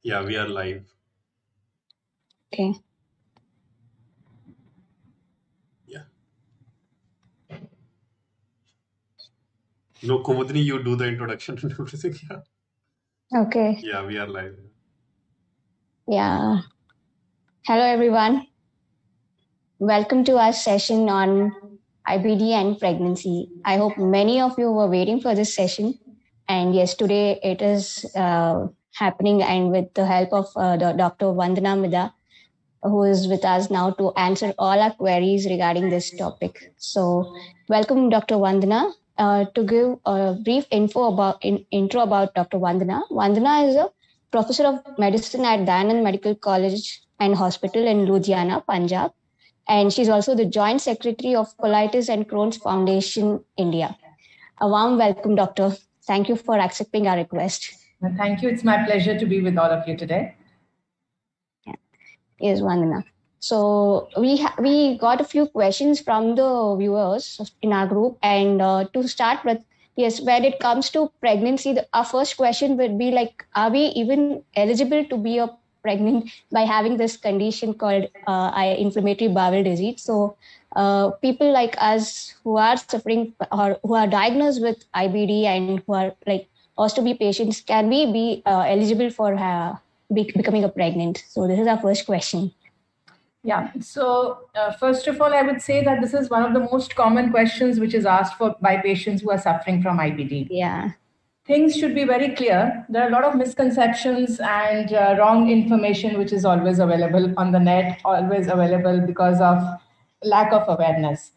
Yeah, we are live. Okay. Yeah. No, Kumudini, you do the introduction and everything. Yeah. Okay. Yeah, we are live. Yeah. Hello, everyone. Welcome to our session on IBD and pregnancy. I hope many of you were waiting for this session. And yes, today it is happening, and with the help of Dr. Vandana Mida, who is with us now to answer all our queries regarding this topic. So, welcome, Dr. Vandana. To give a brief intro about Dr. Vandana. Vandana is a professor of medicine at Dayanand Medical College and Hospital in Ludhiana, Punjab, and she's also the Joint Secretary of Colitis and Crohn's Foundation, India. A warm welcome, Doctor. Thank you for accepting our request. Thank you. It's my pleasure to be with all of you today. Yes, Vandana. So we got a few questions from the viewers in our group, and to start with, yes, when it comes to pregnancy, our first question would be like, are we even eligible to be pregnant by having this condition called inflammatory bowel disease? So people like us who are suffering or who are diagnosed with IBD and who are like ostomy patients, can we be eligible for becoming a pregnant? So this is our first question. Yeah. So first of all, I would say that this is one of the most common questions which is asked for by patients who are suffering from IBD. Yeah. Things should be very clear. There are a lot of misconceptions and wrong information which is always available on the net, always available because of lack of awareness.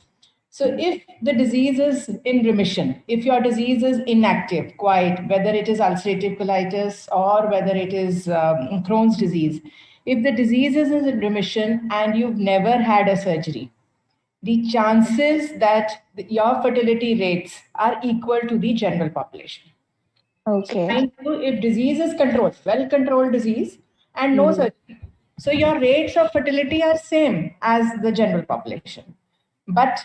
So if the disease is in remission, if your disease is inactive, quiet, whether it is ulcerative colitis or whether it is Crohn's disease, if the disease is in remission and you've never had a surgery, the chances that your fertility rates are equal to the general population. Okay. So mind you, if disease is controlled, well-controlled disease, and no surgery, so your rates of fertility are same as the general population. But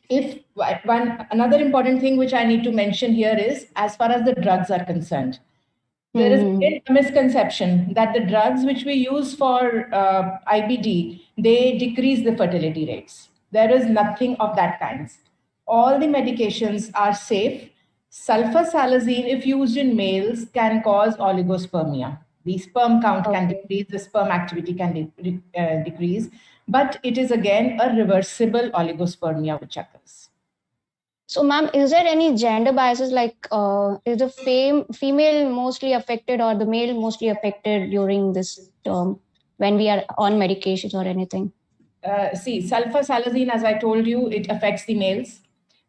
if another important thing which I need to mention here is, as far as the drugs are concerned, there is a misconception that the drugs which we use for IBD, they decrease the fertility rates. There is nothing of that kind. All the medications are safe. Sulfasalazine, if used in males, can cause oligospermia. The sperm count can decrease, the sperm activity can decrease, but it is again a reversible oligospermia which occurs. So, ma'am, is there any gender biases, like is the female mostly affected or the male mostly affected during this term when we are on medications or anything? See, sulfasalazine, as I told you, it affects the males.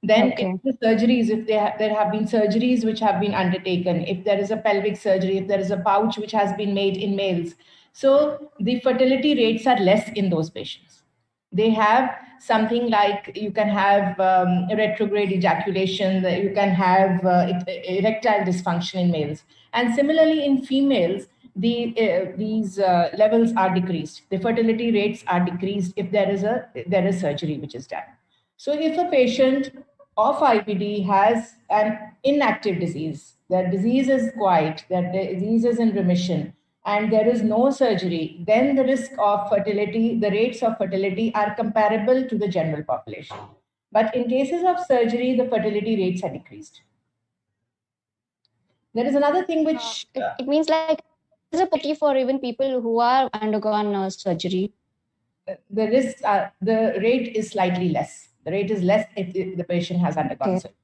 Then if the surgeries, if there have been surgeries which have been undertaken, if there is a pelvic surgery, if there is a pouch which has been made in males, so the fertility rates are less in those patients. They have something like, you can have retrograde ejaculation, you can have erectile dysfunction in males. And similarly in females, these levels are decreased. The fertility rates are decreased if there is surgery which is done. So if a patient of IBD has an inactive disease, the disease is quiet, that the disease is in remission, and there is no surgery, then the risk of fertility, the rates of fertility are comparable to the general population. But in cases of surgery, the fertility rates are decreased. There is another thing which... it means like, is a pity for even people who are undergone surgery? The risk, the rate is slightly less. The rate is less if the patient has undergone surgery.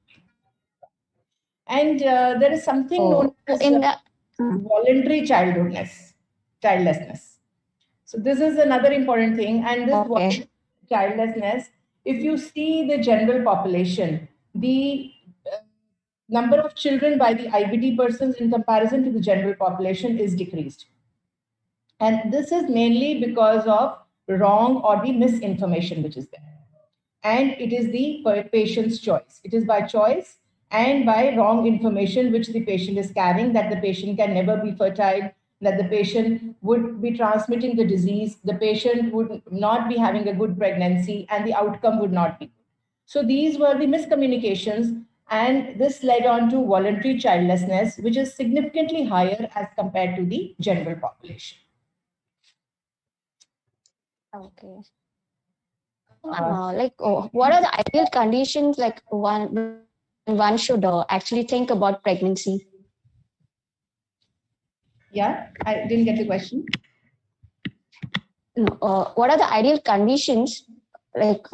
And there is something known as voluntary childlessness. So this is another important thing. And this voluntary childlessness, if you see the general population, the number of children by the IBD persons in comparison to the general population is decreased. And this is mainly because of wrong or the misinformation which is there. And it is the patient's choice. It is by choice and by wrong information which the patient is carrying, that the patient can never be fertile, that the patient would be transmitting the disease, the patient would not be having a good pregnancy, and the outcome would not be good. So these were the miscommunications, And this led on to voluntary childlessness, which is significantly higher as compared to the general population. Okay. What are the ideal conditions like one should actually think about pregnancy? Yeah, I didn't get the question. No, what are the ideal conditions like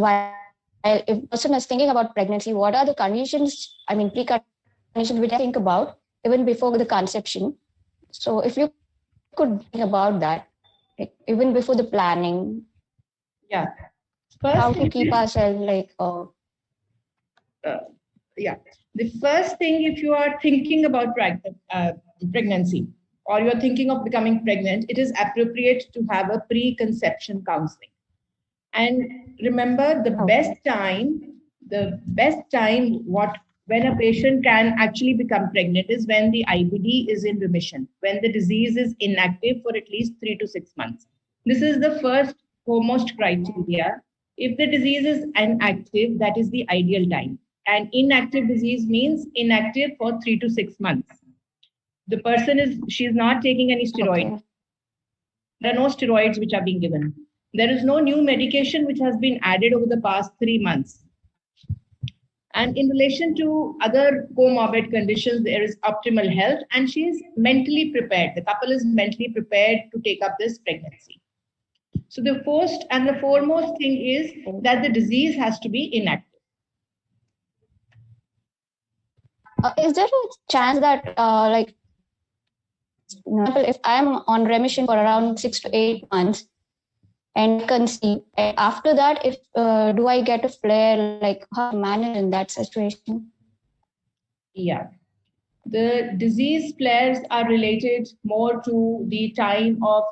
if a person is thinking about pregnancy, what are the conditions, I mean preconditions which I think about even before the conception? So if you could think about that, like even before the planning, Yeah. how to keep ourselves like yeah. The first thing, if you are thinking about pregnancy or you're thinking of becoming pregnant, it is appropriate to have a preconception counseling. And remember, the best time when a patient can actually become pregnant is when the IBD is in remission, when the disease is inactive for at least 3 to 6 months. This is the first foremost criteria. If the disease is inactive, that is the ideal time. And inactive disease means inactive for 3 to 6 months. The person she is not taking any steroid. Okay. There are no steroids which are being given. There is no new medication which has been added over the past 3 months. And in relation to other comorbid conditions, there is optimal health and she is mentally prepared. The couple is mentally prepared to take up this pregnancy. So the first and the foremost thing is that the disease has to be inactive. Is there a chance that if I'm on remission for around 6 to 8 months and conceive, and after that, if do I get a flare, like how to manage in that situation? Yeah. The disease flares are related more to the time of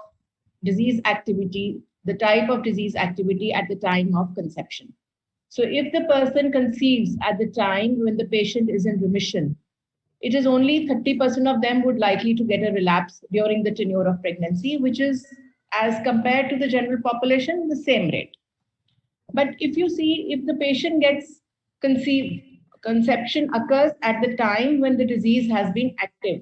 disease activity, the type of disease activity at the time of conception. So if the person conceives at the time when the patient is in remission, it is only 30% of them would likely to get a relapse during the tenure of pregnancy, which is as compared to the general population, the same rate. But if you see, if the patient gets conceived, conception occurs at the time when the disease has been active.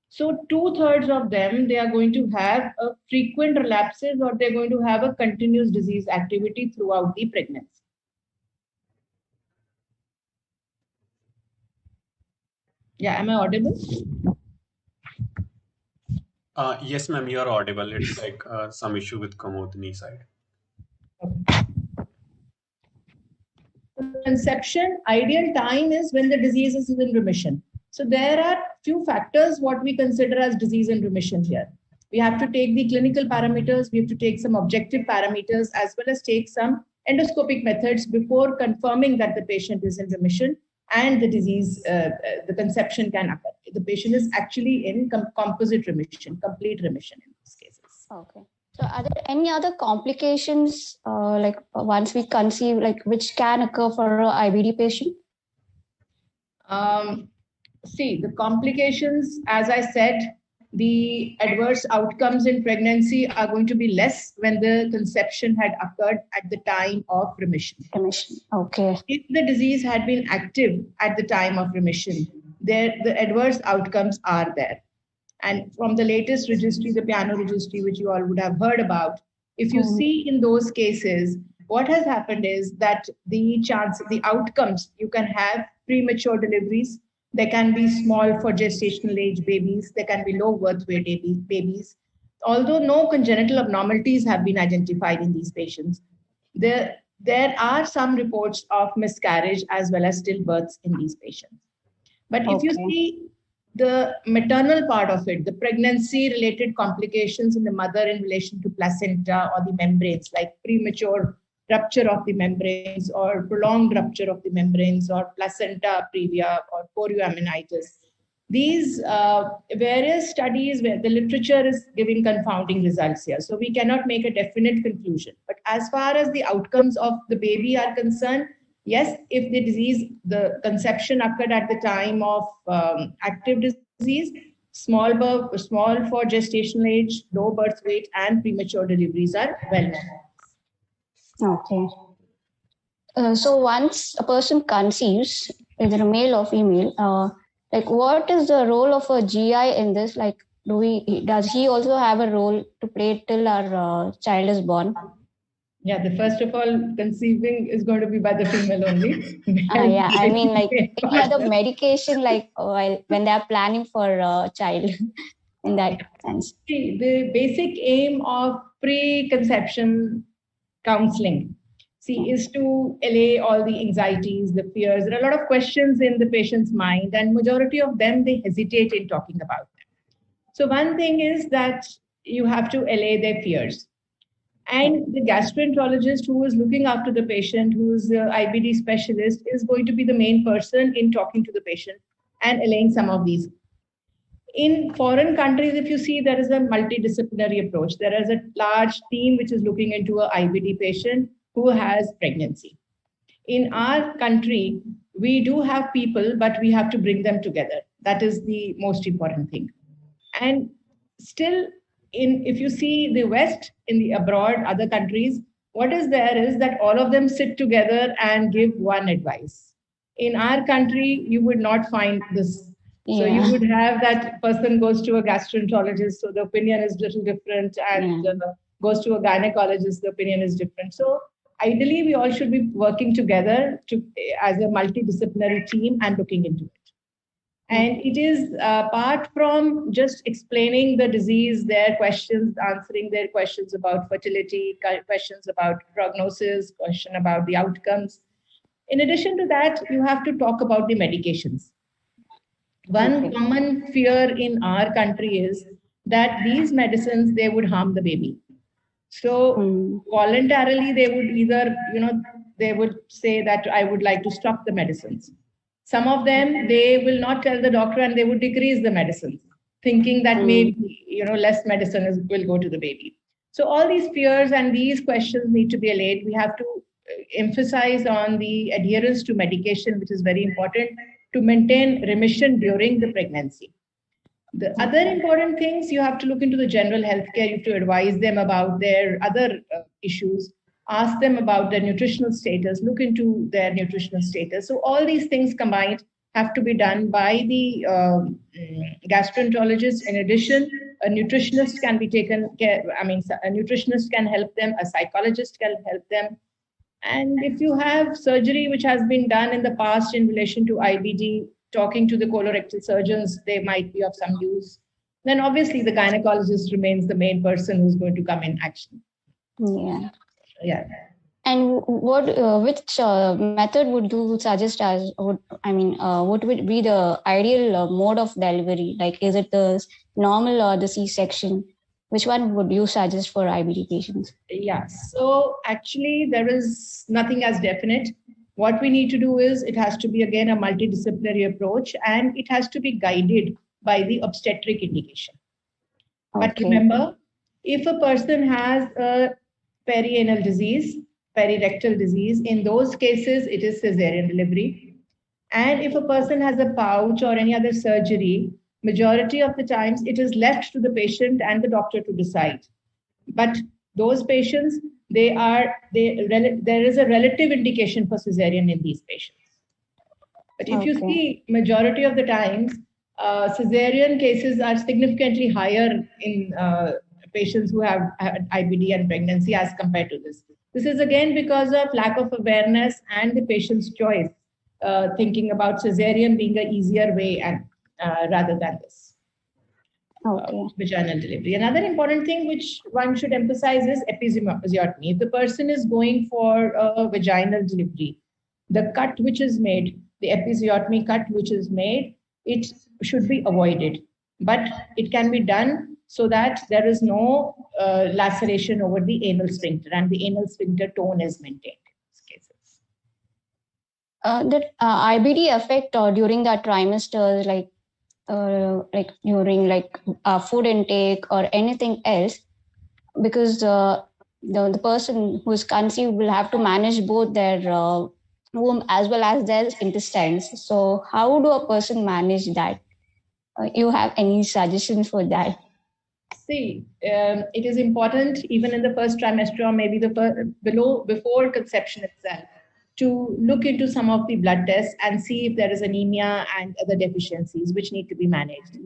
So 2/3 of them, they are going to have a frequent relapses or they're going to have a continuous disease activity throughout the pregnancy. Yeah, am I audible? Yes, ma'am, you're audible. It's like some issue with Kamodini side. Conception, ideal time is when the disease is in remission. So there are few factors what we consider as disease in remission here. We have to take the clinical parameters, we have to take some objective parameters, as well as take some endoscopic methods before confirming that the patient is in remission and the disease, the conception can occur. The patient is actually in composite remission, complete remission in these cases. Okay. So are there any other complications like once we conceive, like which can occur for an IBD patient? See, the complications, as I said, the adverse outcomes in pregnancy are going to be less when the conception had occurred at the time of remission. Remission, okay. If the disease had been active at the time of remission, the adverse outcomes are there. And from the latest registry, the piano registry, which you all would have heard about, if you see in those cases, what has happened is that the outcomes, you can have premature deliveries, there can be small for gestational age babies, there can be low birth weight babies. Although no congenital abnormalities have been identified in these patients, there are some reports of miscarriage as well as stillbirths in these patients. But if you see the maternal part of it, the pregnancy-related complications in the mother in relation to placenta or the membranes, like premature rupture of the membranes or prolonged rupture of the membranes or placenta previa or chorioamnionitis. These various studies where the literature is giving confounding results here. So we cannot make a definite conclusion. But as far as the outcomes of the baby are concerned, yes, if the disease, the conception occurred at the time of active disease, small for gestational age, low birth weight, and premature deliveries are well known. Okay. So once a person conceives, either a male or female. Like, what is the role of a GI in this? Like, does he also have a role to play till our child is born? Yeah, the first of all, conceiving is going to be by the female only. Yeah, I mean, like any other Partner. medication, like while when they are planning for a child, in that sense. See, the basic aim of pre-conception counseling, is to allay all the anxieties, the fears. There are a lot of questions in the patient's mind, and majority of them, they hesitate in talking about them. So one thing is that you have to allay their fears. And the gastroenterologist who is looking after the patient, who is the IBD specialist, is going to be the main person in talking to the patient and allaying some of these. In foreign countries, if you see, there is a multidisciplinary approach. There is a large team which is looking into a IBD patient who has pregnancy. In our country, we do have people, but we have to bring them together. That is the most important thing. And still, if you see the West, in the abroad, other countries, what is there is that all of them sit together and give one advice. In our country, you would not find this. So you would have that person goes to a gastroenterologist, so the opinion is a little different, and goes to a gynecologist, the opinion is different. So ideally, we all should be working together as a multidisciplinary team and looking into it. And it is apart from just explaining the disease, their questions, answering their questions about fertility, questions about prognosis, question about the outcomes. In addition to that, you have to talk about the medications. One common fear in our country is that these medicines, they would harm the baby. So voluntarily, they would either, they would say that I would like to stop the medicines. Some of them, they will not tell the doctor and they would decrease the medicines, thinking that maybe, less medicine will go to the baby. So all these fears and these questions need to be allayed. We have to emphasize on the adherence to medication, which is very important to maintain remission during the pregnancy. The other important things, you have to look into the general healthcare. You have to advise them about their other issues, ask them about their nutritional status, look into their nutritional status. So all these things combined have to be done by the gastroenterologist. In addition, a nutritionist can be taken care. I mean, a nutritionist can help them, a psychologist can help them. And if you have surgery which has been done in the past in relation to IBD, talking to the colorectal surgeons, they might be of some use. Then obviously the gynecologist remains the main person who's going to come in action. Yeah. And which method would you suggest as? What would be the ideal mode of delivery? Like, is it the normal or the C-section? Which one would you suggest for IBD patients? Yeah. So actually, there is nothing as definite. What we need to do is it has to be, again, a multidisciplinary approach, and it has to be guided by the obstetric indication. But remember, if a person has a perianal disease, perirectal disease, in those cases, it is cesarean delivery. And if a person has a pouch or any other surgery, majority of the times it is left to the patient and the doctor to decide. But those patients, there is a relative indication for cesarean in these patients. But if you see, majority of the times, cesarean cases are significantly higher in patients who have IBD and pregnancy as compared to this. This is again because of lack of awareness and the patient's choice, thinking about cesarean being an easier way and rather than this vaginal delivery. Another important thing which one should emphasize is episiotomy. If the person is going for a vaginal delivery, the cut which is made, the episiotomy cut which is made, it should be avoided. But it can be done so that there is no laceration over the anal sphincter and the anal sphincter tone is maintained in these cases. Did IBD affect during that trimester, like during food intake or anything else? Because the person who is conceived will have to manage both their womb as well as their intestines. So how do a person manage that? You have any suggestions for that? See, it is important even in the first trimester or maybe before conception itself, to look into some of the blood tests and see if there is anemia and other deficiencies which need to be managed.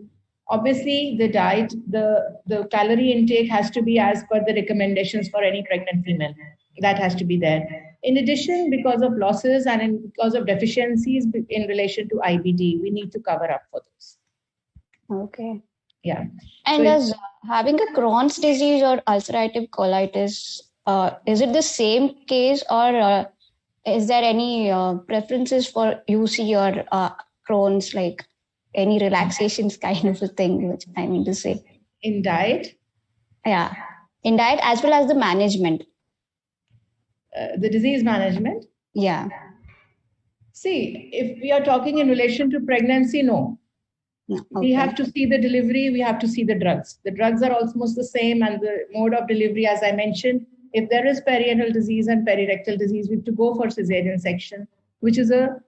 Obviously, the diet, the calorie intake has to be as per the recommendations for any pregnant female. That has to be there. In addition, because of losses and because of deficiencies in relation to IBD, we need to cover up for those. Okay. Yeah. And does having a Crohn's disease or ulcerative colitis, is it the same case, or is there any preferences for UC or Crohn's, like any relaxations kind of a thing, which I mean to say? In diet? Yeah, in diet as well as the management. The disease management? Yeah. See, if we are talking in relation to pregnancy, no. No, okay. We have to see the delivery, we have to see the drugs. The drugs are almost the same, and the mode of delivery, as I mentioned, if there is perianal disease and perirectal disease, we have to go for cesarean section, which is a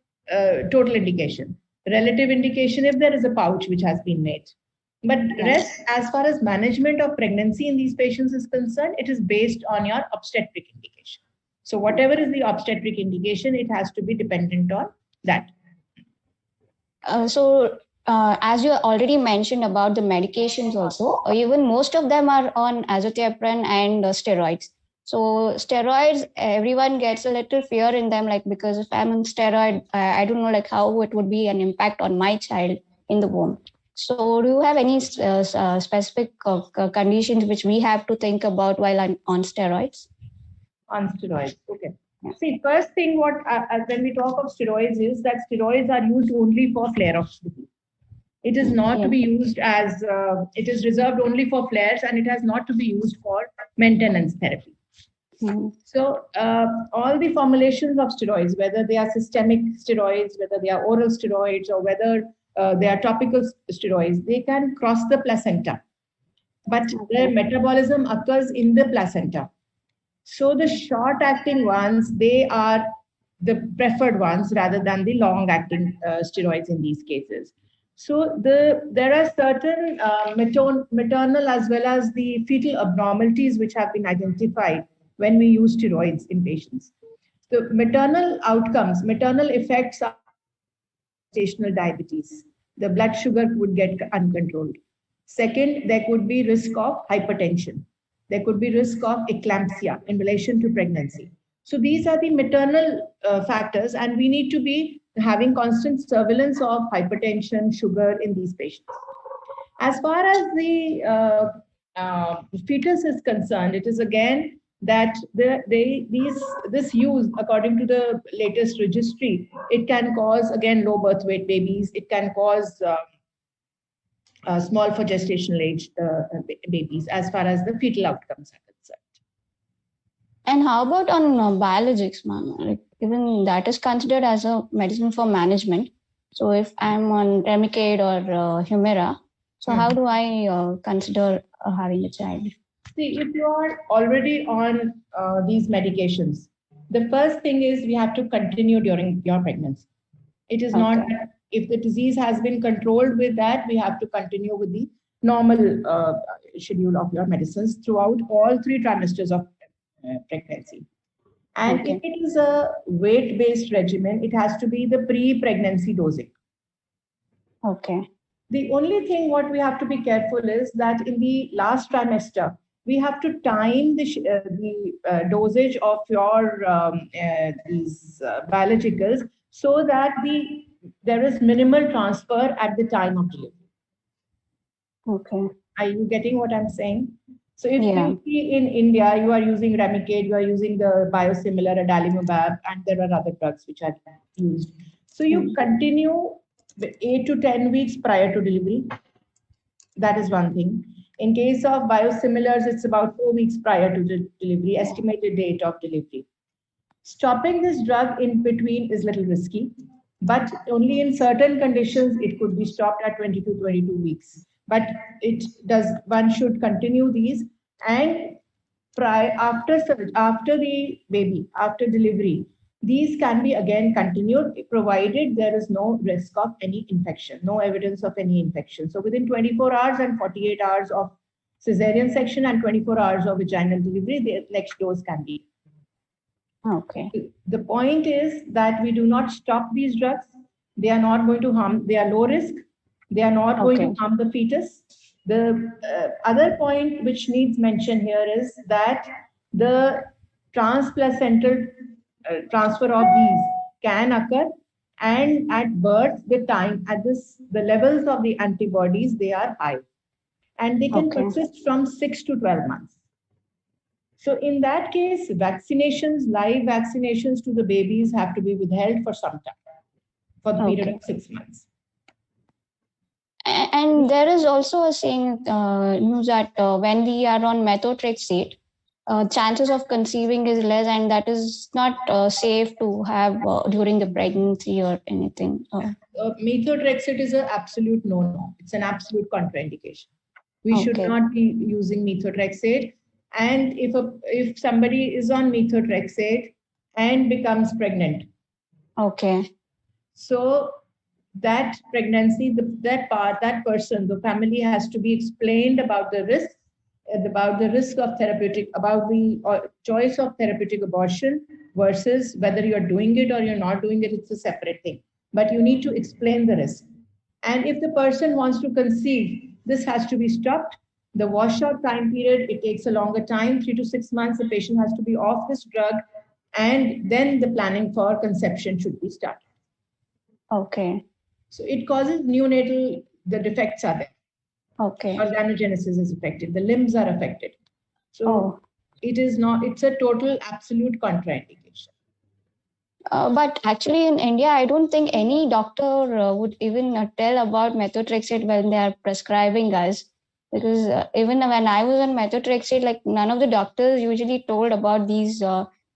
total indication. Relative indication if there is a pouch which has been made. But rest, as far as management of pregnancy in these patients is concerned, it is based on your obstetric indication. So whatever is the obstetric indication, it has to be dependent on that. As you already mentioned about the medications also, even most of them are on azathioprine and steroids. So steroids, everyone gets a little fear in them, like, because if I'm on steroid, I don't know like how it would be an impact on my child in the womb. So do you have any specific conditions which we have to think about while on steroids? On steroids, okay. See, first thing when we talk of steroids is that steroids are used only for flare-ups. It is not to be used as, it is reserved only for flares, and it has not to be used for maintenance therapy. So all the formulations of steroids, whether they are systemic steroids, whether they are oral steroids, or whether they are topical steroids, they can cross the placenta. But their metabolism occurs in the placenta. So the short-acting ones, they are the preferred ones rather than the long-acting steroids in these cases. So there are certain maternal as well as the fetal abnormalities which have been identified when we use steroids in patients. The maternal outcomes, maternal effects are gestational diabetes. The blood sugar would get uncontrolled. Second, there could be risk of hypertension. There could be risk of eclampsia in relation to pregnancy. So these are the maternal factors, and we need to be having constant surveillance of hypertension, sugar in these patients. As far as the fetus is concerned, it is again that this use, according to the latest registry, it can cause again low birth weight babies. It can cause small for gestational age babies, as far as the fetal outcomes are concerned. And how about on biologics, ma'am? Like, even that is considered as a medicine for management. So if I'm on Remicade or Humira, so how do I consider having a child? See, if you are already on these medications, the first thing is we have to continue during your pregnancy. It is not, if the disease has been controlled with that, we have to continue with the normal schedule of your medicines throughout all 3 trimesters of pregnancy. And if it is a weight-based regimen, it has to be the pre-pregnancy dosing. Okay. The only thing what we have to be careful is that in the last trimester, we have to time the dosage of your these biologicals so that there is minimal transfer at the time of delivery. Okay. Are you getting what I'm saying? So if you see in India, you are using Remicade, you are using the biosimilar adalimumab, and there are other drugs which are used. So you continue 8 to 10 weeks prior to delivery. That is one thing. In case of biosimilars, it's about 4 weeks prior to the delivery, estimated date of delivery. Stopping this drug in between is a little risky, but only in certain conditions it could be stopped at 20 to 22 weeks. But one should continue these, and after the baby, after delivery, these can be again continued, provided there is no risk of any infection, no evidence of any infection. So within 24 hours and 48 hours of cesarean section and 24 hours of vaginal delivery, the next dose can be. Okay. The point is that we do not stop these drugs. They are not going to harm, they are low risk. They are not going to harm the fetus. The other point which needs mention here is that the transplacental transfer of these can occur, and at birth, the levels of the antibodies, they are high, and they can persist from 6 to 12 months. So in that case, vaccinations, live vaccinations to the babies have to be withheld for some time, for the period of 6 months. And there is also a saying that when we are on methotrexate, chances of conceiving is less, and that is not safe to have during the pregnancy or anything. Methotrexate is an absolute no-no. It's an absolute contraindication. We should not be using methotrexate. And if somebody is on methotrexate and becomes pregnant, so that pregnancy, that person, the family has to be explained about the risk of therapeutic, about the choice of therapeutic abortion versus whether you're doing it or you're not doing it. It's a separate thing, but you need to explain the risk. And if the person wants to conceive, this has to be stopped. The washout time period, it takes a longer time, 3 to 6 months. The patient has to be off this drug, and then the planning for conception should be started. So it causes neonatal, the defects are there. Organogenesis is affected. The limbs are affected. So it's a total absolute contraindication. But actually in India, I don't think any doctor would even tell about methotrexate when they are prescribing us. Because even when I was on methotrexate, like none of the doctors usually told about these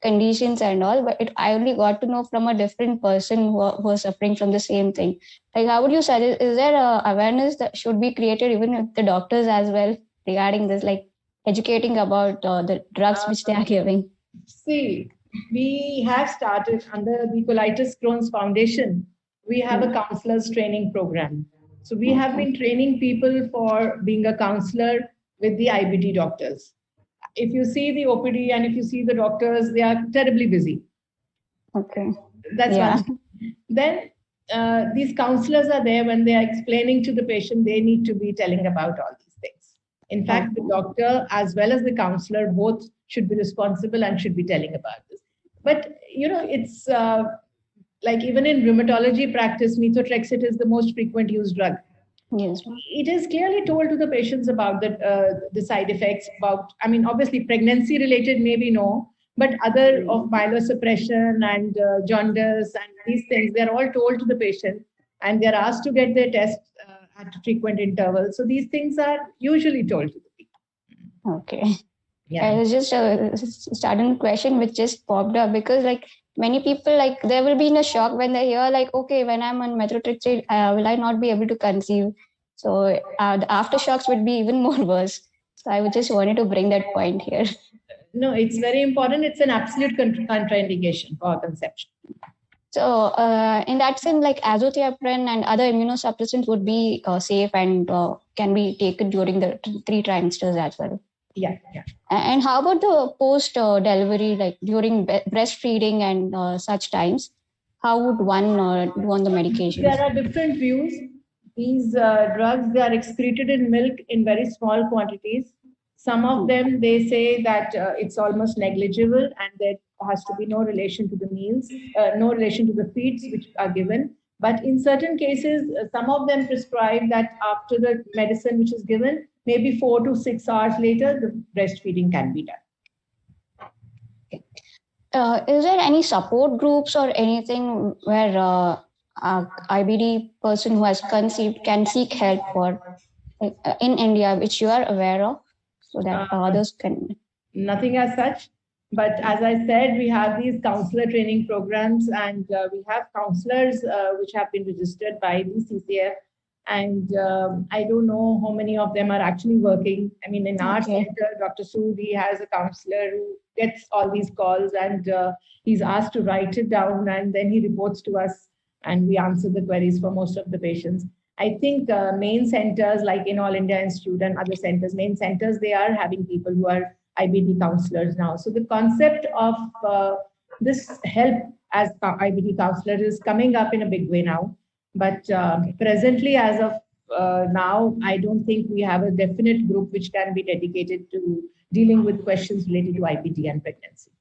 conditions and all, but I only got to know from a different person who was suffering from the same thing. Like, how would you suggest, is there awareness that should be created even with the doctors as well regarding this, like educating about the drugs which they are giving? See, we have started under the Colitis Crohn's Foundation. We have a counselors training program. So we have been training people for being a counselor with the IBD doctors. If you see the OPD and if you see the doctors, they are terribly busy. That's one. Then these counselors are there when they are explaining to the patient, they need to be telling about all these things. In fact, the doctor as well as the counselor both should be responsible and should be telling about this. But, it's like even in rheumatology practice, methotrexate is the most frequent used drug. It is clearly told to the patients about the side effects, obviously pregnancy related, maybe no, but other of myelosuppression and jaundice and these things, they're all told to the patient, and they're asked to get their tests at frequent intervals. So these things are usually told to the people. It was just a sudden question which just popped up, because like many people, like they will be in a shock when they hear like, okay, when I'm on methotrexate, will I not be able to conceive? So the aftershocks would be even more worse. So I just wanted to bring that point here. No, it's very important. It's an absolute contraindication for conception. So in that sense, like azathioprine and other immunosuppressants would be safe and can be taken during the 3 trimesters as well. Yeah. And how about the post-delivery, like during breastfeeding and such times? How would one do on the medication? There are different views. These drugs, they are excreted in milk in very small quantities. Some of them, they say that it's almost negligible and there has to be no relation to the meals, no relation to the feeds which are given. But in certain cases, some of them prescribe that after the medicine which is given, maybe 4 to 6 hours later, the breastfeeding can be done. Is there any support groups or anything where IBD person who has conceived can seek help for in India, which you are aware of, so that others can? Nothing as such. But as I said, we have these counselor training programs, and we have counselors which have been registered by the CCF. And I don't know how many of them are actually working. In our center, Dr. Sudi has a counselor who gets all these calls, and he's asked to write it down, and then he reports to us, and we answer the queries for most of the patients. I think main centers like in All India Institute and other centers, main centers, they are having people who are IBD counselors now. So the concept of this help as IBD counselor is coming up in a big way now. But presently, as of now, I don't think we have a definite group which can be dedicated to dealing with questions related to IBD and pregnancy.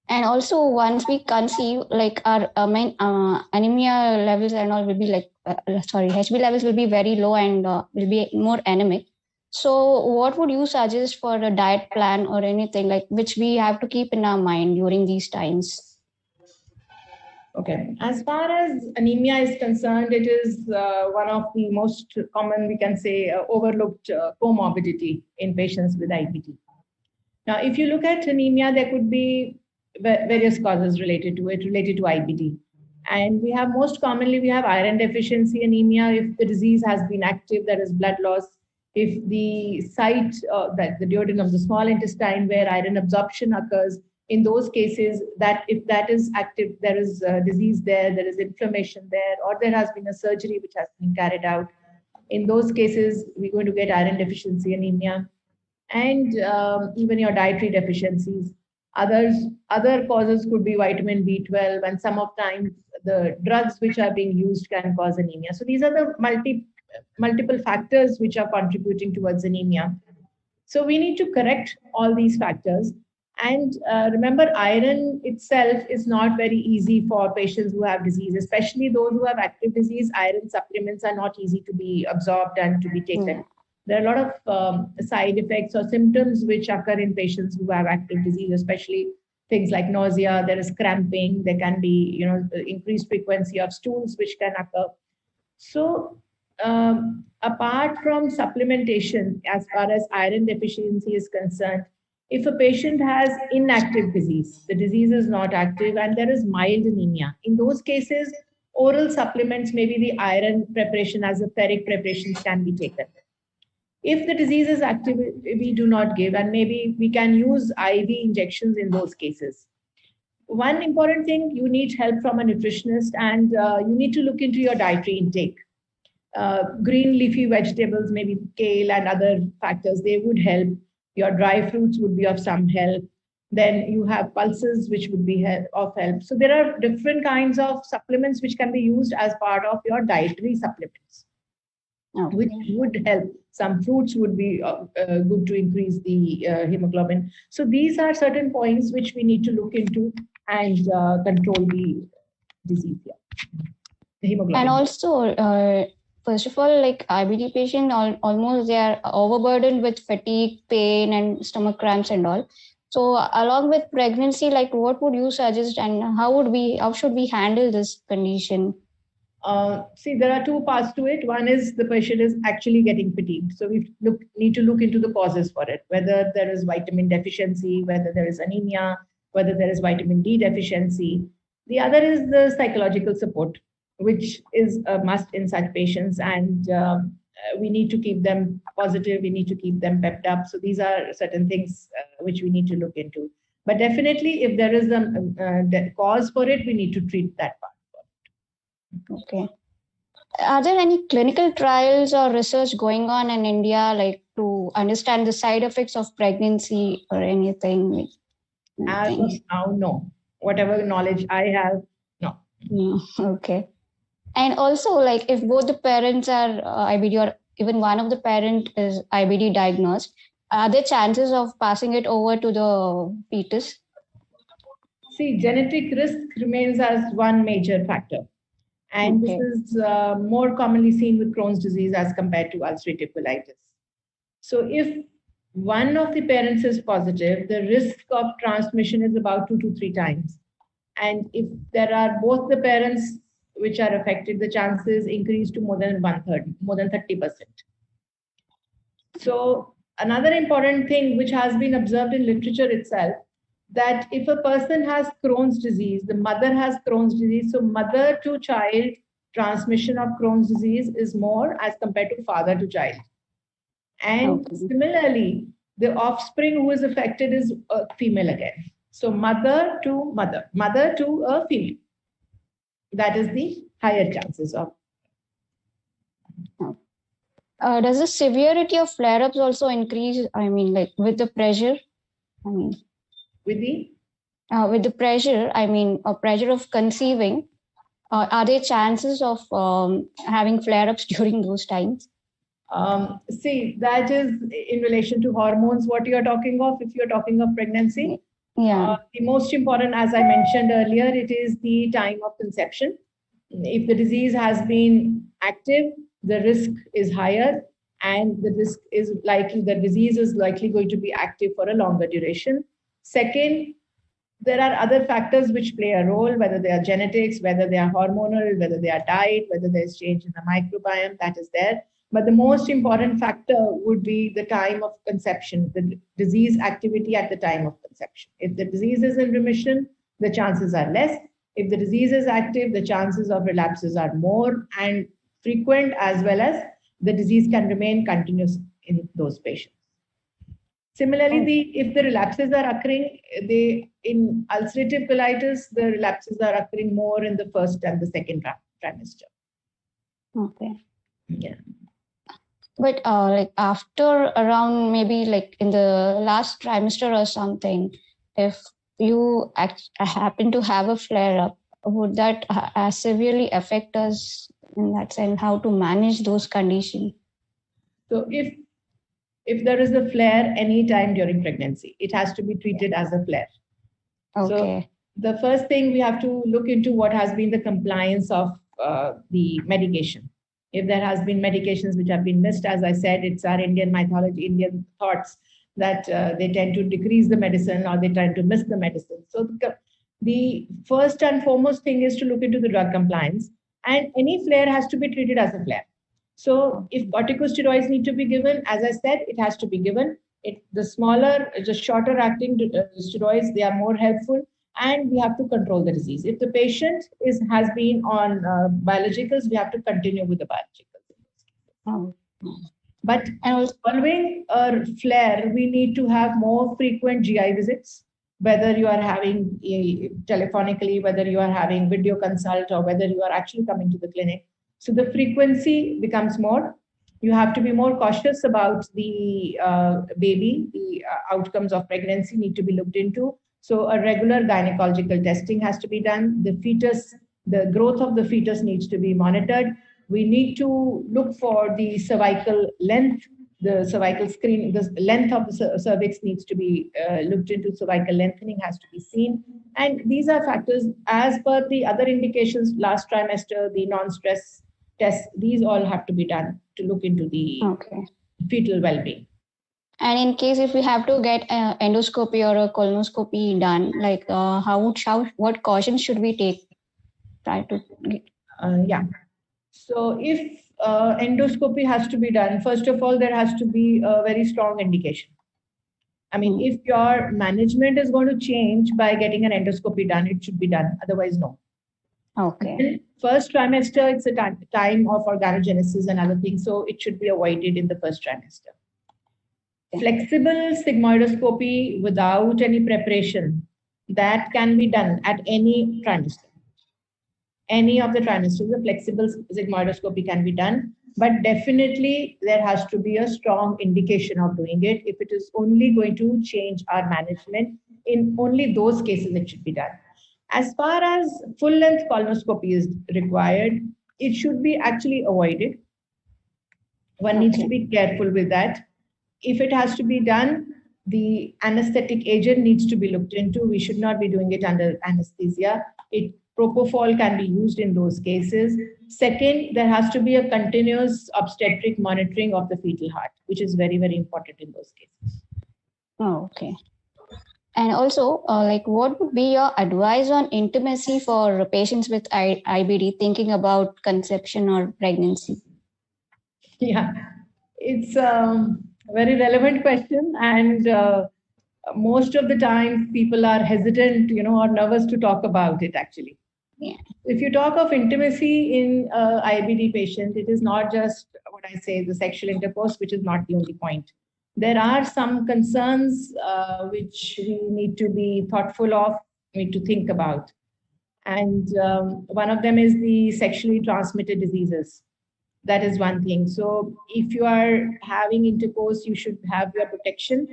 And also, once we conceive, like our anemia levels and all will be like, HB levels will be very low and will be more anemic. So, what would you suggest for a diet plan or anything like which we have to keep in our mind during these times? Okay, as far as anemia is concerned, it is one of the most common, we can say, overlooked comorbidity in patients with IBD. Now, if you look at anemia, there could be various causes related to it, related to IBD. And we have most commonly, we have iron deficiency anemia. If the disease has been active, there is blood loss. If the site, the duodenum, the small intestine where iron absorption occurs, in those cases, that if that is active, there is disease there, there is inflammation there, or there has been a surgery which has been carried out. In those cases, we're going to get iron deficiency anemia. And even your dietary deficiencies. Other causes could be vitamin B12, and some of times the drugs which are being used can cause anemia. So these are the multiple factors which are contributing towards anemia. So we need to correct all these factors. And remember, iron itself is not very easy for patients who have disease, especially those who have active disease. Iron supplements are not easy to be absorbed and to be taken. There are a lot of side effects or symptoms which occur in patients who have active disease, especially things like nausea, there is cramping, there can be increased frequency of stools which can occur. So apart from supplementation, as far as iron deficiency is concerned, if a patient has inactive disease, the disease is not active and there is mild anemia, in those cases, oral supplements, maybe the iron preparation as a ferric preparation can be taken. If the disease is active, we do not give, and maybe we can use IV injections in those cases. One important thing, you need help from a nutritionist, and you need to look into your dietary intake. Green leafy vegetables, maybe kale and other factors, they would help. Your dry fruits would be of some help. Then you have pulses, which would be of help. So there are different kinds of supplements which can be used as part of your dietary supplements, which would help. Some fruits would be good to increase the hemoglobin. So these are certain points which we need to look into and control the disease. The hemoglobin. And also, first of all, like IBD patient, almost they are overburdened with fatigue, pain, and stomach cramps and all. So along with pregnancy, like what would you suggest, and how should we handle this condition? See, there are two parts to it. One is the patient is actually getting fatigued. So we need to look into the causes for it, whether there is vitamin deficiency, whether there is anemia, whether there is vitamin D deficiency. The other is the psychological support, which is a must in such patients. And we need to keep them positive. We need to keep them pepped up. So these are certain things which we need to look into. But definitely, if there is a cause for it, we need to treat that part. Okay. Are there any clinical trials or research going on in India, like to understand the side effects of pregnancy or anything? As of now, no. Whatever knowledge I have, no. Okay. And also, like if both the parents are IBD or even one of the parent is IBD diagnosed, are there chances of passing it over to the fetus? See, genetic risk remains as one major factor. And this is more commonly seen with Crohn's disease as compared to ulcerative colitis. So if one of the parents is positive, the risk of transmission is about 2 to 3 times. And if there are both the parents which are affected, the chances increase to more than 1/3, more than 30%. So another important thing which has been observed in literature itself, that if a person has Crohn's disease, the mother has Crohn's disease, so mother to child transmission of Crohn's disease is more as compared to father to child. And similarly, the offspring who is affected is a female again. So mother to a female. That is the higher chances of. Does the severity of flare-ups also increase? I mean, like with the pressure? With the with the pressure, pressure of conceiving, are there chances of having flare-ups during those times? See, that is in relation to hormones, what you're talking of, if you're talking of pregnancy. Yeah. The most important, as I mentioned earlier, it is the time of conception. If the disease has been active, the risk is higher, and the disease is likely going to be active for a longer duration. Second, there are other factors which play a role, whether they are genetics, whether they are hormonal, whether they are diet, whether there's change in the microbiome, that is there. But the most important factor would be the time of conception, the disease activity at the time of conception. If the disease is in remission, the chances are less. If the disease is active, the chances of relapses are more and frequent, as well as the disease can remain continuous in those patients. Similarly, if the relapses are occurring, in ulcerative colitis, the relapses are occurring more in the first and the second trimester. Okay. Yeah. But like after around maybe like in the last trimester or something, if you happen to have a flare-up, would that severely affect us in that sense? How to manage those conditions? So if there is a flare any time during pregnancy, it has to be treated as a flare. Okay. So the first thing, we have to look into what has been the compliance of the medication. If there has been medications which have been missed, as I said, it's our Indian mythology, Indian thoughts that they tend to decrease the medicine or they tend to miss the medicine. So the first and foremost thing is to look into the drug compliance, and any flare has to be treated as a flare. So if corticosteroids need to be given, as I said, it has to be given. The shorter acting steroids, they are more helpful, and we have to control the disease. If the patient has been on biologicals, we have to continue with the biologicals. Oh. But following a flare, we need to have more frequent GI visits, whether you are having telephonically, whether you are having video consult, or whether you are actually coming to the clinic. So the frequency becomes more. You have to be more cautious about the baby. The outcomes of pregnancy need to be looked into. So a regular gynecological testing has to be done. The fetus, the growth of the fetus needs to be monitored. We need to look for the cervical length, the cervical screen, the length of the cervix needs to be looked into. Cervical lengthening has to be seen. And these are factors as per the other indications, last trimester, the non-stress tests, these all have to be done to look into the fetal well-being. And in case if we have to get endoscopy or a colonoscopy done, like what cautions should we take? Yeah. So if endoscopy has to be done, first of all, there has to be a very strong indication. I mean, if your management is going to change by getting an endoscopy done, it should be done. Otherwise, no. Okay. In first trimester, it's a time of organogenesis and other things, so it should be avoided in the first trimester. Flexible sigmoidoscopy without any preparation, that can be done at any trimester. Any of the trimesters, the flexible sigmoidoscopy can be done, but definitely there has to be a strong indication of doing it. If it is only going to change our management, in only those cases it should be done. As far as full-length colonoscopy is required, it should be actually avoided. One needs to be careful with that. If it has to be done, the anesthetic agent needs to be looked into. We should not be doing it under anesthesia. Propofol can be used in those cases. Second, there has to be a continuous obstetric monitoring of the fetal heart, which is very, very important in those cases. Oh, okay. And also, what would be your advice on intimacy for patients with IBD thinking about conception or pregnancy? Yeah, it's a very relevant question, and most of the time people are hesitant, or nervous to talk about it actually. Yeah. If you talk of intimacy in IBD patient, it is not just what I say, the sexual intercourse, which is not the only point. There are some concerns which we need to be thoughtful of, need to think about. And one of them is the sexually transmitted diseases. That is one thing. So if you are having intercourse, you should have your protection.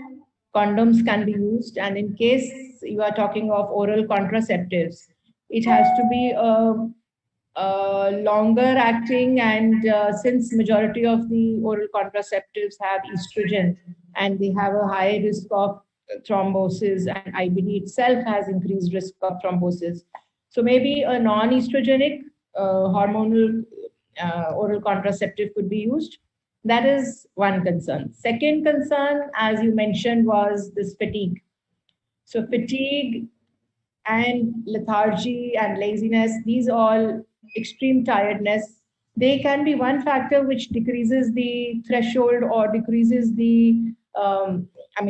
condoms can be used. And in case you are talking of oral contraceptives, it has to be longer acting, and since majority of the oral contraceptives have estrogen and they have a high risk of thrombosis, and IBD itself has increased risk of thrombosis. So maybe a non-estrogenic hormonal oral contraceptive could be used. That is one concern. Second concern, as you mentioned, was this fatigue. So fatigue and lethargy and laziness, these all extreme tiredness, they can be one factor which decreases the threshold or decreases the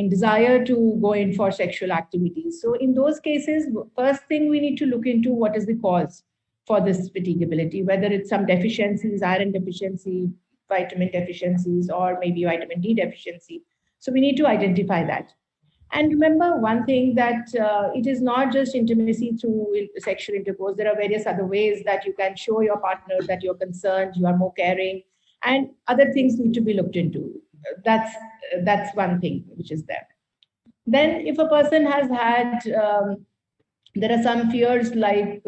desire to go in for sexual activities. So in those cases, first thing we need to look into what is the cause for this fatigability, whether it's some deficiencies, iron deficiency, vitamin deficiencies, or maybe vitamin D deficiency. So we need to identify that. And remember one thing, that it is not just intimacy through sexual intercourse. There are various other ways that you can show your partner that you're concerned, you are more caring, and other things need to be looked into. That's one thing which is there. Then if a person has had, there are some fears like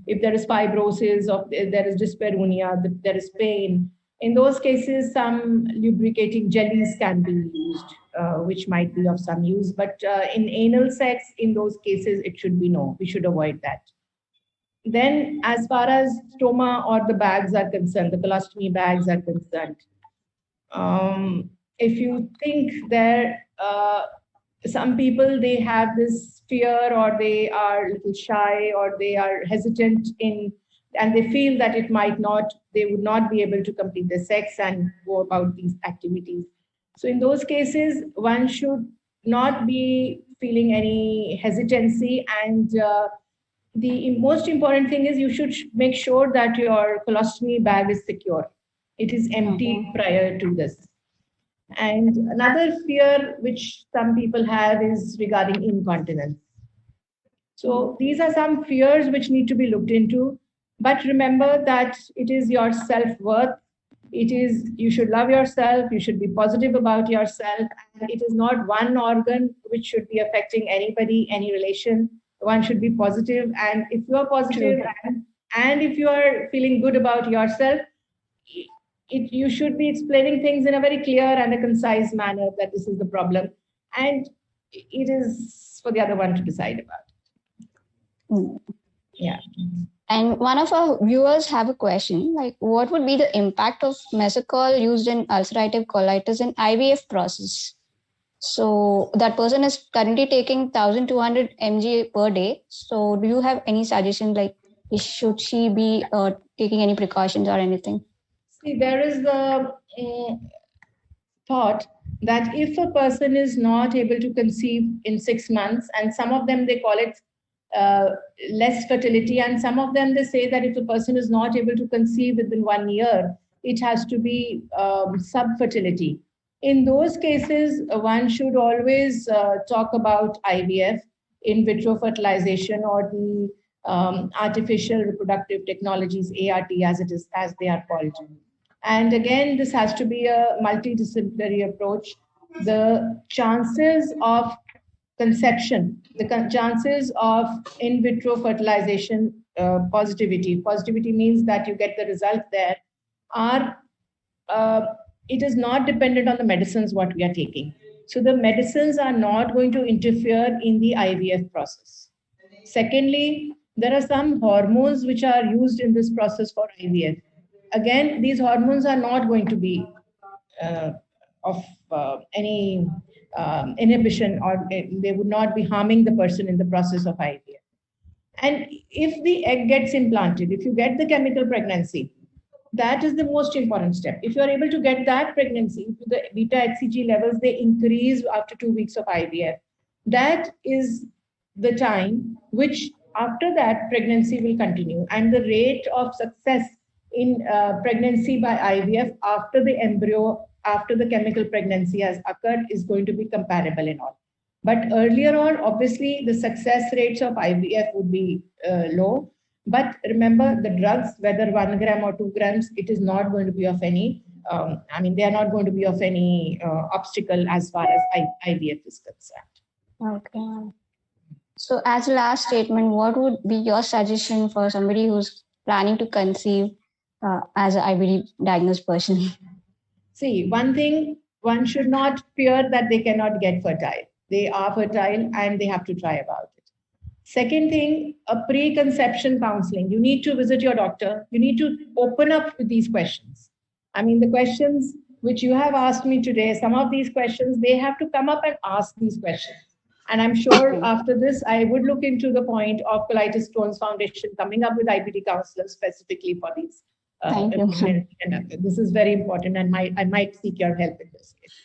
if there is fibrosis, or there is dyspareunia, there is pain. In those cases, some lubricating jellies can be used, which might be of some use. But in anal sex, in those cases, it should be no. We should avoid that. Then, as far as stoma or the bags are concerned, the colostomy bags are concerned, if you think there, some people, they have this fear, or they are a little shy, or they are hesitant in, and they feel that they would not be able to complete the sex and go about these activities. So in those cases, one should not be feeling any hesitancy. And the most important thing is you should make sure that your colostomy bag is secure. It is empty prior to this. And another fear which some people have is regarding incontinence. So these are some fears which need to be looked into. But remember that it is your self-worth. You should love yourself. You should be positive about yourself. And it is not one organ which should be affecting anybody, any relation. One should be positive. And if you are positive and if you are feeling good about yourself, you should be explaining things in a very clear and a concise manner that this is the problem. And it is for the other one to decide about. Yeah. And one of our viewers have a question, like what would be the impact of mesocol used in ulcerative colitis in IVF process? So that person is currently taking 1200 mg per day. So do you have any suggestion, like should she be taking any precautions or anything? See, there is the thought that if a person is not able to conceive in 6 months, and some of them, they call it less fertility, and some of them, they say that if a person is not able to conceive within 1 year, it has to be subfertility. In those cases, one should always talk about IVF, in vitro fertilization, or the artificial reproductive technologies, ART, as they are called. And again, this has to be a multidisciplinary approach. The chances of conception, the chances of in vitro fertilization positivity means that you get the result there, are it is not dependent on the medicines what we are taking. So the medicines are not going to interfere in the IVF process. Secondly, there are some hormones which are used in this process for IVF. Again, these hormones are not going to be of any inhibition, or they would not be harming the person in the process of IVF. And if the egg gets implanted, if you get the chemical pregnancy, that is the most important step. If you are able to get that pregnancy, the beta HCG levels, they increase after 2 weeks of IVF. That is the time which after that pregnancy will continue. And the rate of success in pregnancy by IVF after the embryo, after the chemical pregnancy has occurred, is going to be comparable in all. But earlier on, obviously, the success rates of IVF would be low. But remember, the drugs, whether 1 gram or 2 grams, it is not going to be of any I mean, they are not going to be of any obstacle as far as IVF is concerned. Okay. So, as a last statement, what would be your suggestion for somebody who's planning to conceive as an IBD diagnosed person? See, one thing, one should not fear that they cannot get fertile. They are fertile and they have to try about it. Second thing, a preconception counseling. You need to visit your doctor. You need to open up with these questions. I mean, the questions which you have asked me today, some of these questions, they have to come up and ask these questions. And I'm sure after this, I would look into the point of Colitis Crohn's Foundation coming up with IBD counselors specifically for these. Thank you. This is very important, and I might seek your help in this case.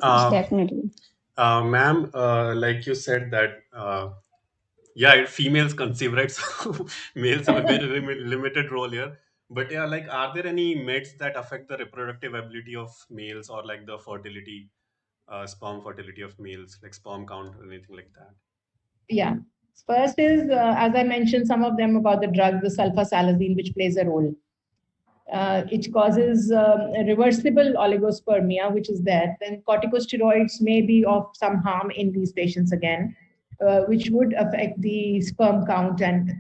Definitely. Ma'am, like you said that, yeah, females conceive, right? So males have a very limited role here. But yeah, like, are there any meds that affect the reproductive ability of males, or like the fertility, sperm fertility of males, like sperm count or anything like that? Yeah. First is, as I mentioned, some of them about the drug, the sulfasalazine, which plays a role. It causes a reversible oligospermia, which is there. Then corticosteroids may be of some harm in these patients again, which would affect the sperm count. And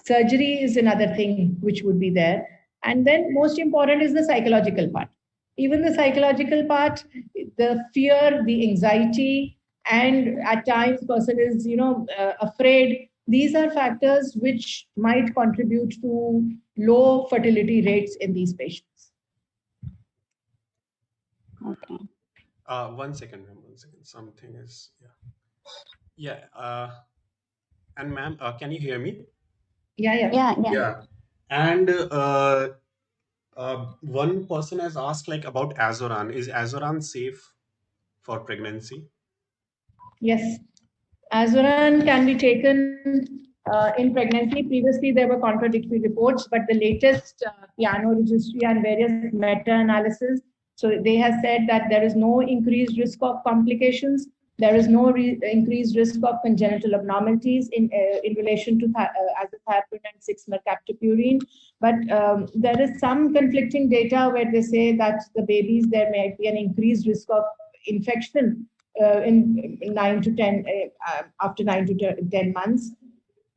surgery is another thing which would be there. And then most important is the psychological part. Even the psychological part, the fear, the anxiety, and at times person is, afraid. These are factors which might contribute to low fertility rates in these patients. Okay. 1 second, ma'am. 1 second. Something is, yeah. And ma'am, can you hear me? Yeah. And one person has asked like about Azoran. Is Azoran safe for pregnancy? Yes. Azoran can be taken in pregnancy. Previously, there were contradictory reports, but the latest piano registry and various meta-analysis, so they have said that there is no increased risk of complications. There is no increased risk of congenital abnormalities in relation to azathioprine and 6-mercaptopurine. But there is some conflicting data where they say that the babies, there may be an increased risk of infection in 9 to 10 after 9 to 10 months.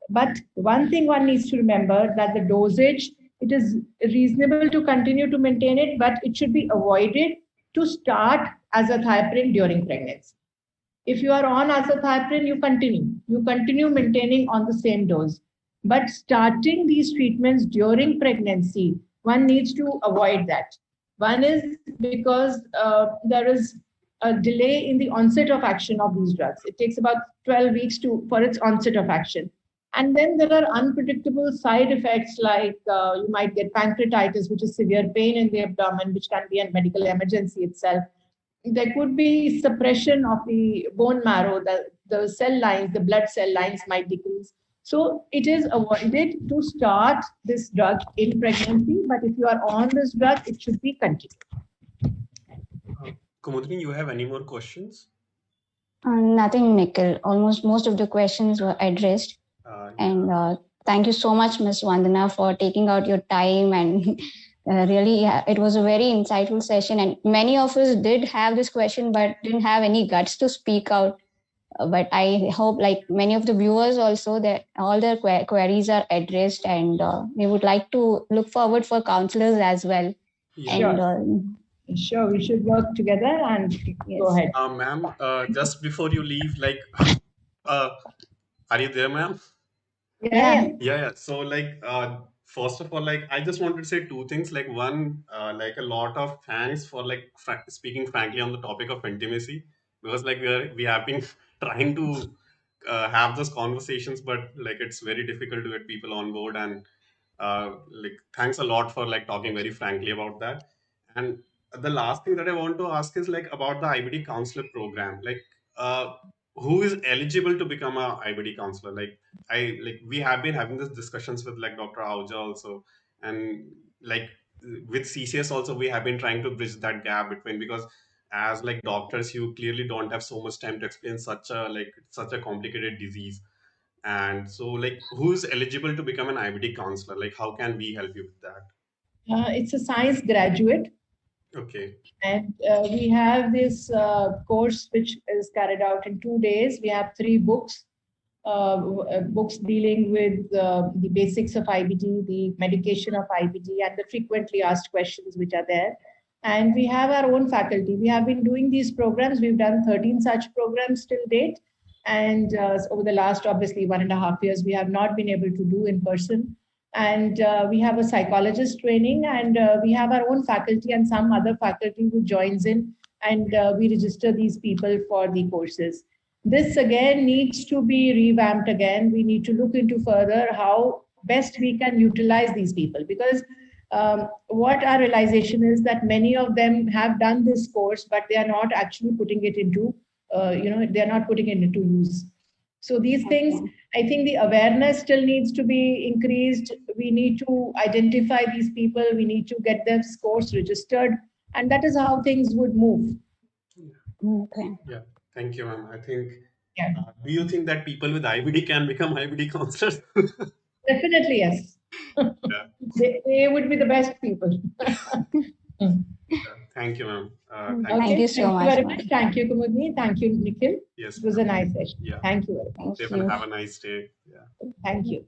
But one thing one needs to remember, that the dosage, it is reasonable to continue to maintain it, but it should be avoided to start azathioprine during pregnancy. If you are on azathioprine, you continue maintaining on the same dose. But starting these treatments during pregnancy, one needs to avoid that. One is because there is a delay in the onset of action of these drugs. It takes about 12 weeks for its onset of action. And then there are unpredictable side effects, like you might get pancreatitis, which is severe pain in the abdomen, which can be a medical emergency itself. There could be suppression of the bone marrow, the cell lines, the blood cell lines might decrease. So it is avoided to start this drug in pregnancy, but if you are on this drug, it should be continued. Kumudini, you have any more questions? Nothing, Nikhil. Almost most of the questions were addressed. And thank you so much, Ms. Vandana, for taking out your time. And really, it was a very insightful session. And many of us did have this question, but didn't have any guts to speak out. But I hope, like many of the viewers also, that all their queries are addressed, and we would like to look forward for counselors as well. Sure, we should work together and go ahead. Ma'am, just before you leave, like, are you there, ma'am? Yeah. So, like, first of all, like, I just wanted to say two things. Like, one, like, a lot of thanks for like speaking frankly on the topic of intimacy, because like we have been trying to have those conversations, but like it's very difficult to get people on board. And like, thanks a lot for like talking very frankly about that. And the last thing that I want to ask is like about the IBD counselor program. Like, who is eligible to become a IBD counselor? Like, we have been having these discussions with like Dr. Ahuja also, and like with CCS also, we have been trying to bridge that gap between, because as like doctors, you clearly don't have so much time to explain such a complicated disease. And so, like, who's eligible to become an IBD counselor? Like, how can we help you with that? It's a science graduate Okay. And we have this course which is carried out in 2 days. We have 3 books, books dealing with the basics of IBD, the medication of IBD, and the frequently asked questions which are there. And we have our own faculty. We have been doing these programs. We've done 13 such programs till date. And over the last, obviously, 1.5 years, we have not been able to do in person. And we have a psychologist training, and we have our own faculty and some other faculty who joins in, and we register these people for the courses. This again needs to be revamped again. We need to look into further how best we can utilize these people, because what our realization is that many of them have done this course, but they are not actually putting it into, they're not putting it into use. So these things, I think the awareness still needs to be increased. We need to identify these people. We need to get their course registered, and that is how things would move. Okay. Yeah. Thank you, ma'am. I think. Yeah. Do you think that people with IBD can become IBD counselors? Definitely, yes. Yeah. They would be the best people. Thank you, ma'am. Thank you so much, very ma'am. much. Thank you, Kumudni. Thank you, Nikhil. Yes. It was a nice session. Yeah. Thank you very much. Thank Stefan, you. have a nice day. Yeah. Thank you.